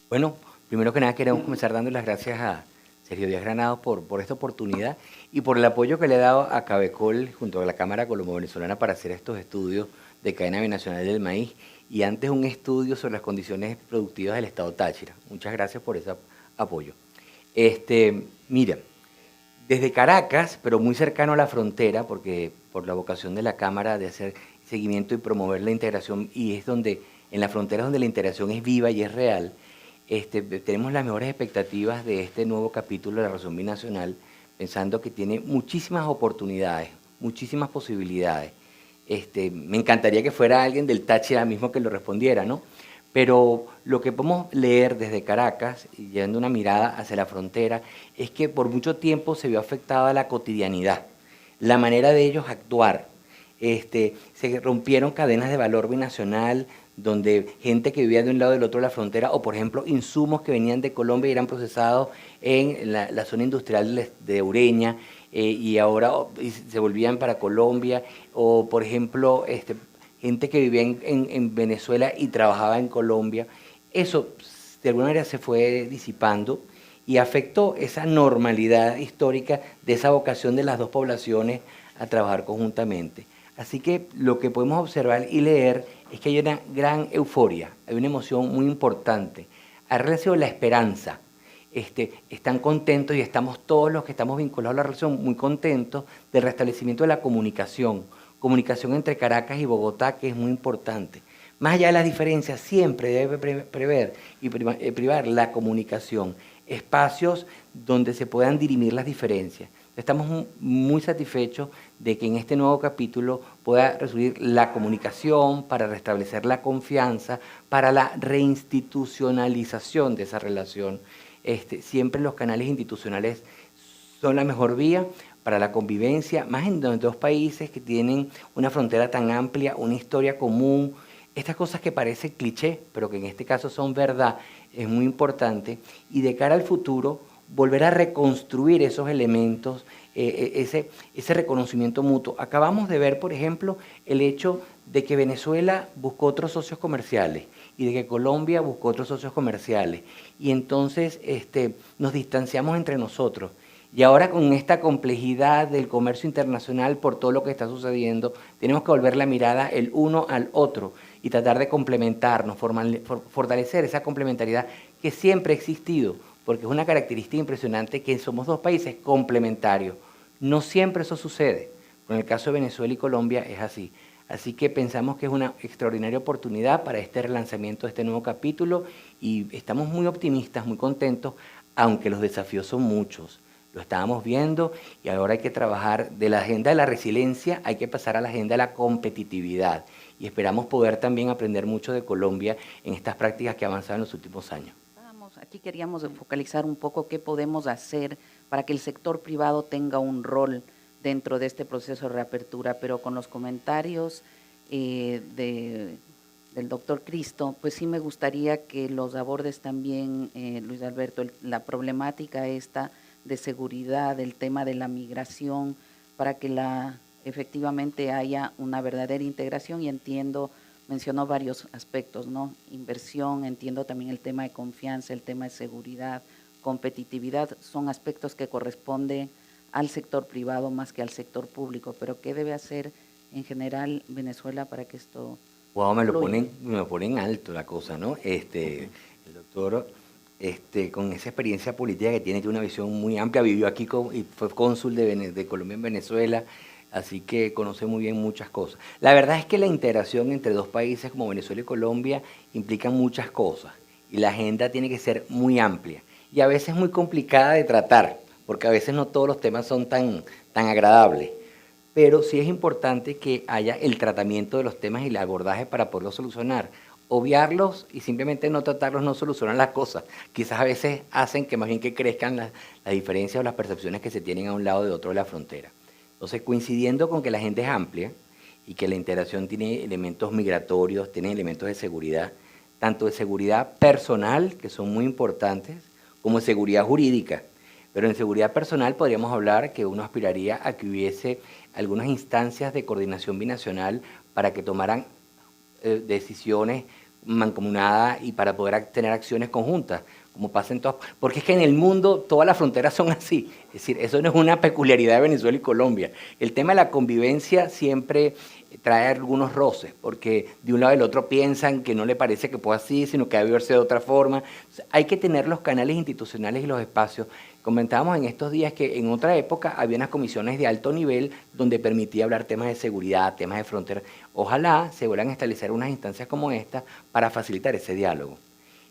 Bueno, primero que nada queremos comenzar dando las gracias a Sergio Díaz Granados por esta oportunidad y por el apoyo que le ha dado a Cabecol junto a la Cámara Colombo-Venezolana para hacer estos estudios de cadena binacional del maíz y antes un estudio sobre las condiciones productivas del estado Táchira. Muchas gracias por ese apoyo. Mira, desde Caracas, pero muy cercano a la frontera, porque por la vocación de la Cámara de hacer seguimiento y promover la integración, y es donde, en la frontera donde la integración es viva y es real, tenemos las mejores expectativas de este nuevo capítulo de la relación binacional, pensando que tiene muchísimas oportunidades, muchísimas posibilidades. Me encantaría que fuera alguien del Táchira mismo que lo respondiera, ¿no? Pero lo que podemos leer desde Caracas, y llevando una mirada hacia la frontera, es que por mucho tiempo se vio afectada la cotidianidad, la manera de ellos actuar. Se rompieron cadenas de valor binacional, donde gente que vivía de un lado y del otro de la frontera, o por ejemplo insumos que venían de Colombia y eran procesados en la zona industrial de Ureña, y ahora se volvían para Colombia, o por ejemplo gente que vivía en Venezuela y trabajaba en Colombia. Eso de alguna manera se fue disipando y afectó esa normalidad histórica de esa vocación de las dos poblaciones a trabajar conjuntamente. Así que lo que podemos observar y leer es que hay una gran euforia, hay una emoción muy importante. Ha relacionado la esperanza. Están contentos y estamos todos los que estamos vinculados a la relación muy contentos del restablecimiento de la comunicación entre Caracas y Bogotá, que es muy importante. Más allá de las diferencias, siempre debe prever y privar la comunicación, espacios donde se puedan dirimir las diferencias. Estamos muy satisfechos de que en este nuevo capítulo pueda resurgir la comunicación para restablecer la confianza, para la reinstitucionalización de esa relación. Siempre los canales institucionales son la mejor vía para la convivencia, más en dos países que tienen una frontera tan amplia, una historia común, estas cosas que parecen cliché, pero que en este caso son verdad, es muy importante, y de cara al futuro, volver a reconstruir esos elementos, ese reconocimiento mutuo. Acabamos de ver, por ejemplo, el hecho de que Venezuela buscó otros socios comerciales y de que Colombia buscó otros socios comerciales, y entonces nos distanciamos entre nosotros. Y ahora con esta complejidad del comercio internacional por todo lo que está sucediendo, tenemos que volver la mirada el uno al otro y tratar de complementarnos, fortalecer esa complementariedad que siempre ha existido, porque es una característica impresionante que somos dos países complementarios. No siempre eso sucede, pero en el caso de Venezuela y Colombia es así. Así que pensamos que es una extraordinaria oportunidad para este relanzamiento de este nuevo capítulo y estamos muy optimistas, muy contentos, aunque los desafíos son muchos. Lo estábamos viendo y ahora hay que trabajar de la agenda de la resiliencia, hay que pasar a la agenda de la competitividad y esperamos poder también aprender mucho de Colombia en estas prácticas que avanzaron en los últimos años. Aquí queríamos focalizar un poco qué podemos hacer para que el sector privado tenga un rol dentro de este proceso de reapertura, pero con los comentarios del doctor Cristo, pues sí me gustaría que los abordes también, Luis Alberto, la problemática esta de seguridad, el tema de la migración, para que efectivamente haya una verdadera integración y mencionó varios aspectos, ¿no? Inversión, entiendo también el tema de confianza, el tema de seguridad, competitividad, son aspectos que corresponden al sector privado más que al sector público, pero ¿qué debe hacer en general Venezuela para que esto wow, me lo ponen alto la cosa, ¿no? El doctor, con esa experiencia política que tiene una visión muy amplia, vivió aquí y fue cónsul de Colombia en Venezuela, así que conoce muy bien muchas cosas. La verdad es que la integración entre dos países como Venezuela y Colombia implica muchas cosas y la agenda tiene que ser muy amplia y a veces muy complicada de tratar, porque a veces no todos los temas son tan agradables. Pero sí es importante que haya el tratamiento de los temas y el abordaje para poderlos solucionar. Obviarlos y simplemente no tratarlos no solucionan las cosas. Quizás a veces hacen que más bien que crezcan las diferencias o las percepciones que se tienen a un lado de otro de la frontera. Entonces, coincidiendo con que la gente es amplia y que la integración tiene elementos migratorios, tiene elementos de seguridad, tanto de seguridad personal, que son muy importantes, como de seguridad jurídica. Pero en seguridad personal podríamos hablar que uno aspiraría a que hubiese algunas instancias de coordinación binacional para que tomaran decisiones mancomunada y para poder tener acciones conjuntas, como pasa en todas, porque es que en el mundo todas las fronteras son así, es decir, eso no es una peculiaridad de Venezuela y Colombia. El tema de la convivencia siempre trae algunos roces, porque de un lado y del otro piensan que no le parece que pueda así, sino que debe verse de otra forma. Hay que tener los canales institucionales y los espacios. Comentábamos en estos días que en otra época había unas comisiones de alto nivel donde permitía hablar temas de seguridad, temas de frontera. Ojalá se vuelvan a establecer unas instancias como esta para facilitar ese diálogo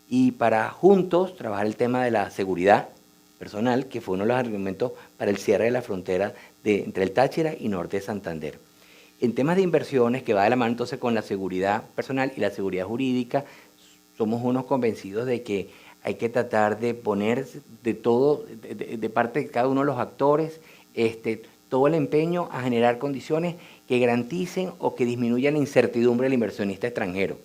y para juntos trabajar el tema de la seguridad personal, que fue uno de los argumentos para el cierre de la frontera entre el Táchira y norte de Santander. En temas de inversiones, que va de la mano entonces con la seguridad personal y la seguridad jurídica, somos unos convencidos de que hay que tratar de poner de todo, de parte de cada uno de los actores, todo el empeño a generar condiciones que garanticen o que disminuyan la incertidumbre del inversionista extranjero.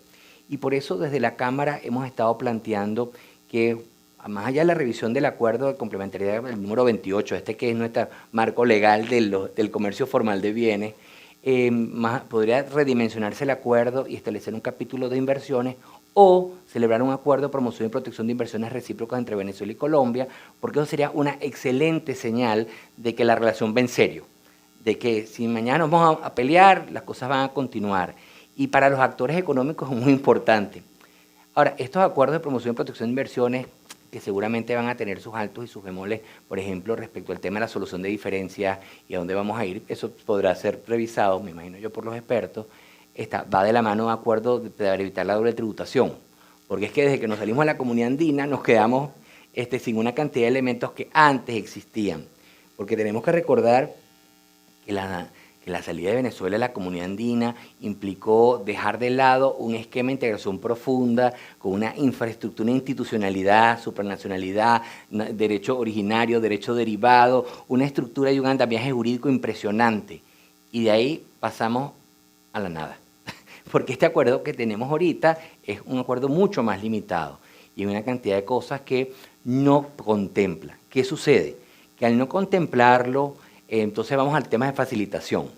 Y por eso desde la Cámara hemos estado planteando que, más allá de la revisión del acuerdo de complementariedad, el número 28, que es nuestro marco legal del comercio formal de bienes, podría redimensionarse el acuerdo y establecer un capítulo de inversiones o celebrar un acuerdo de promoción y protección de inversiones recíprocas entre Venezuela y Colombia, porque eso sería una excelente señal de que la relación va en serio, de que si mañana nos vamos a pelear, las cosas van a continuar. Y para los actores económicos es muy importante. Ahora, estos acuerdos de promoción y protección de inversiones, que seguramente van a tener sus altos y sus bemoles, por ejemplo, respecto al tema de la solución de diferencias y a dónde vamos a ir, eso podrá ser revisado, me imagino yo, por los expertos. Va de la mano un acuerdo para evitar la doble tributación, porque es que desde que nos salimos de la comunidad andina nos quedamos sin una cantidad de elementos que antes existían, porque tenemos que recordar que la salida de Venezuela de la comunidad andina implicó dejar de lado un esquema de integración profunda con una infraestructura, una institucionalidad, supranacionalidad, derecho originario, derecho derivado, una estructura y un andamiaje jurídico impresionante. Y de ahí pasamos a la nada. Porque este acuerdo que tenemos ahorita es un acuerdo mucho más limitado y hay una cantidad de cosas que no contempla. ¿Qué sucede? Que al no contemplarlo, entonces vamos al tema de facilitación.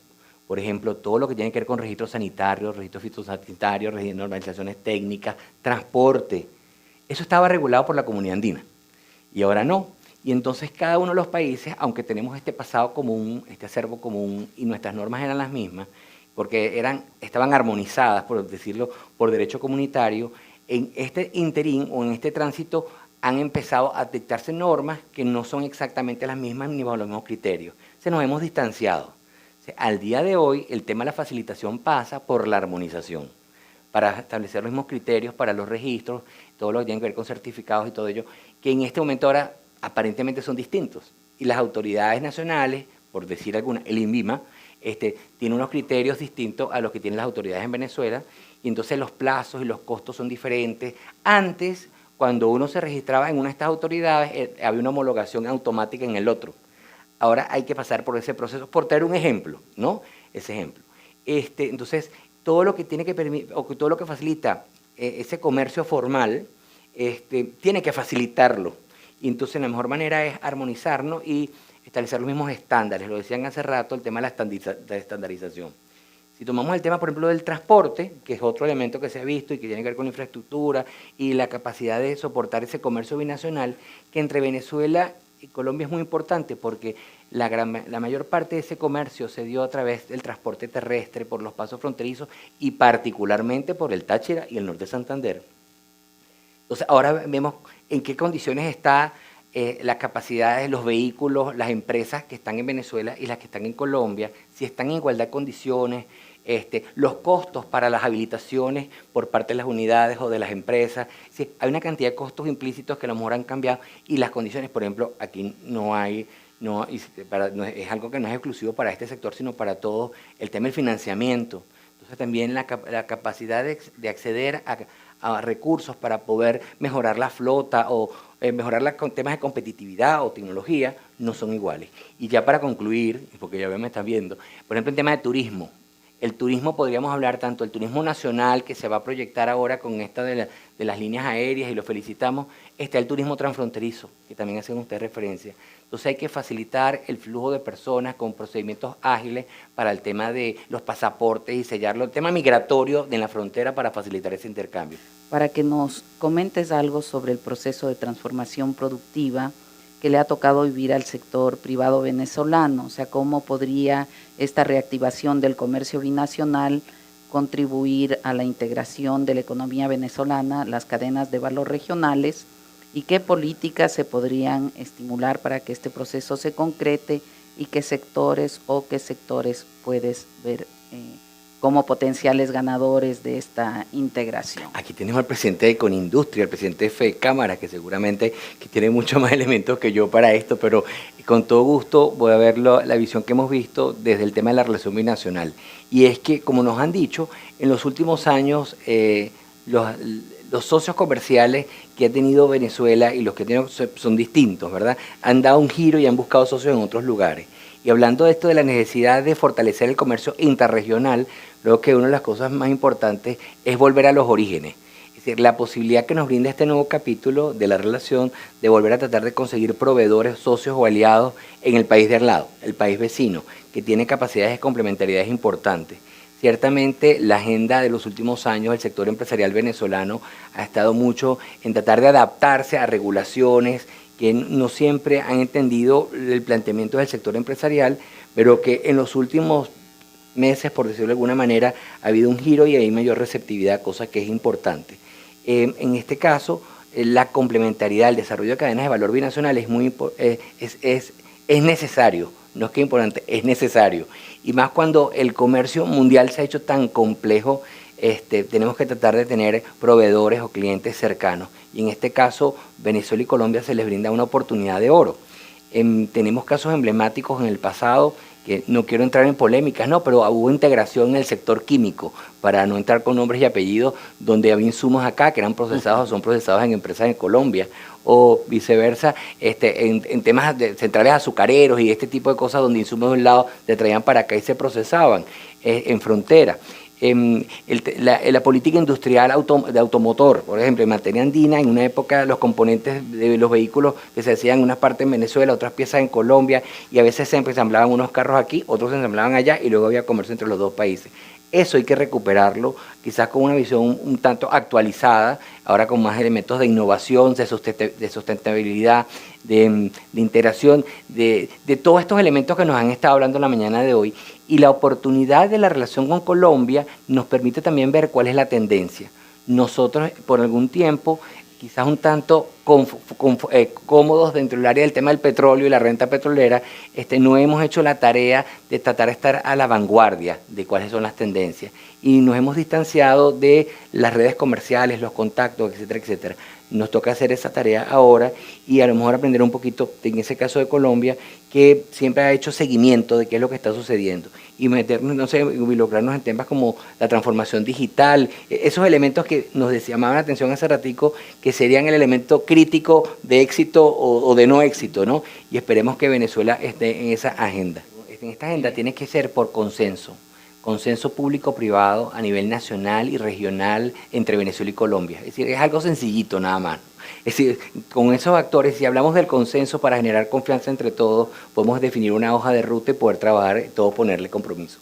Por ejemplo, todo lo que tiene que ver con registros sanitarios, registros fitosanitarios, normalizaciones técnicas, transporte. Eso estaba regulado por la comunidad andina y ahora no. Y entonces cada uno de los países, aunque tenemos este pasado común, este acervo común y nuestras normas eran las mismas, porque estaban armonizadas, por decirlo, por derecho comunitario, en este interín o en este tránsito han empezado a dictarse normas que no son exactamente las mismas ni bajo los mismos criterios. Se nos hemos distanciado. O sea, al día de hoy, el tema de la facilitación pasa por la armonización, para establecer los mismos criterios para los registros, todo lo que tiene que ver con certificados y todo ello, que en este momento ahora aparentemente son distintos. Y las autoridades nacionales, por decir alguna, el INVIMA, tiene unos criterios distintos a los que tienen las autoridades en Venezuela, y entonces los plazos y los costos son diferentes. Antes, cuando uno se registraba en una de estas autoridades, había una homologación automática en el otro. Ahora hay que pasar por ese proceso, por tener un ejemplo, ¿no? Ese ejemplo. Entonces, todo lo que tiene que permitir, o todo lo que facilita ese comercio formal, tiene que facilitarlo. Y entonces la mejor manera es armonizarnos y establecer los mismos estándares. Lo decían hace rato, el tema de la estandarización. Si tomamos el tema, por ejemplo, del transporte, que es otro elemento que se ha visto y que tiene que ver con la infraestructura y la capacidad de soportar ese comercio binacional, que entre Venezuela y Colombia es muy importante porque la mayor parte de ese comercio se dio a través del transporte terrestre, por los pasos fronterizos y particularmente por el Táchira y el norte de Santander. Entonces, ahora vemos en qué condiciones está la capacidad de los vehículos, las empresas que están en Venezuela y las que están en Colombia, si están en igualdad de condiciones, los costos para las habilitaciones por parte de las unidades o de las empresas. Sí, hay una cantidad de costos implícitos que a lo mejor han cambiado y las condiciones, por ejemplo, aquí es algo que no es exclusivo para este sector, sino para todo el tema del financiamiento. Entonces también la capacidad de acceder a recursos para poder mejorar la flota o mejorar con temas de competitividad o tecnología no son iguales. Y ya para concluir, porque ya me están viendo, por ejemplo, en tema de turismo. El turismo podríamos hablar tanto del turismo nacional que se va a proyectar ahora con esta de las líneas aéreas y lo felicitamos, está el turismo transfronterizo, que también hacen ustedes referencia. Entonces hay que facilitar el flujo de personas con procedimientos ágiles para el tema de los pasaportes y sellarlo, el tema migratorio de la frontera para facilitar ese intercambio. para que nos comentes algo sobre el proceso de transformación productiva que le ha tocado vivir al sector privado venezolano, o sea, cómo podría esta reactivación del comercio binacional contribuir a la integración de la economía venezolana, las cadenas de valor regionales, y qué políticas se podrían estimular para que este proceso se concrete y qué sectores puedes ver como potenciales ganadores de esta integración. Aquí tenemos al presidente de Conindustria, el presidente de FECámara, que seguramente que tiene muchos más elementos que yo para esto, pero con todo gusto voy a ver la visión que hemos visto desde el tema de la relación binacional. Y es que, como nos han dicho, en los últimos años los socios comerciales que ha tenido Venezuela y los que tienen son distintos, ¿verdad? Han dado un giro y han buscado socios en otros lugares. Y hablando de esto, de la necesidad de fortalecer el comercio interregional, creo que una de las cosas más importantes es volver a los orígenes. Es decir, la posibilidad que nos brinda este nuevo capítulo de la relación de volver a tratar de conseguir proveedores, socios o aliados en el país de al lado, el país vecino, que tiene capacidades de complementariedades importantes. Ciertamente la agenda de los últimos años del sector empresarial venezolano ha estado mucho en tratar de adaptarse a regulaciones que no siempre han entendido el planteamiento del sector empresarial, pero que en los últimos meses, por decirlo de alguna manera, ha habido un giro y hay mayor receptividad, cosa que es importante. En este caso, la complementariedad, el desarrollo de cadenas de valor binacional es necesario, no es que es importante, es necesario. Y más cuando el comercio mundial se ha hecho tan complejo, tenemos que tratar de tener proveedores o clientes cercanos. Y en este caso, Venezuela y Colombia se les brinda una oportunidad de oro. Tenemos casos emblemáticos en el pasado, que no quiero entrar en polémicas, no, pero hubo integración en el sector químico, para no entrar con nombres y apellidos, donde había insumos acá que eran procesados o son procesados en empresas en Colombia, o viceversa, en temas de centrales azucareros y este tipo de cosas, donde insumos de un lado se traían para acá y se procesaban en frontera. La política industrial de automotor, por ejemplo, en materia andina, en una época los componentes de los vehículos que se hacían en unas partes en Venezuela, otras piezas en Colombia, y a veces se ensamblaban unos carros aquí, otros se ensamblaban allá, y luego había comercio entre los dos países. Eso hay que recuperarlo, quizás con una visión un tanto actualizada, ahora con más elementos de innovación, de sustentabilidad, de integración, de todos estos elementos que nos han estado hablando en la mañana de hoy. Y la oportunidad de la relación con Colombia nos permite también ver cuál es la tendencia. Nosotros, por algún tiempo, quizás un tanto cómodos dentro del área del tema del petróleo y la renta petrolera, no hemos hecho la tarea de tratar de estar a la vanguardia de cuáles son las tendencias. Y nos hemos distanciado de las redes comerciales, los contactos, etcétera, etcétera. Nos toca hacer esa tarea ahora y a lo mejor aprender un poquito, en ese caso de Colombia, que siempre ha hecho seguimiento de qué es lo que está sucediendo y meternos, no sé, involucrarnos en temas como la transformación digital, esos elementos que nos llamaban la atención hace ratico, que serían el elemento crítico de éxito o de no éxito, ¿no? Y esperemos que Venezuela esté en esa agenda. En esta agenda tiene que ser por consenso público-privado a nivel nacional y regional entre Venezuela y Colombia. Es decir, es algo sencillito nada más. Es decir, con esos actores, si hablamos del consenso para generar confianza entre todos, podemos definir una hoja de ruta y poder trabajar, todo ponerle compromiso.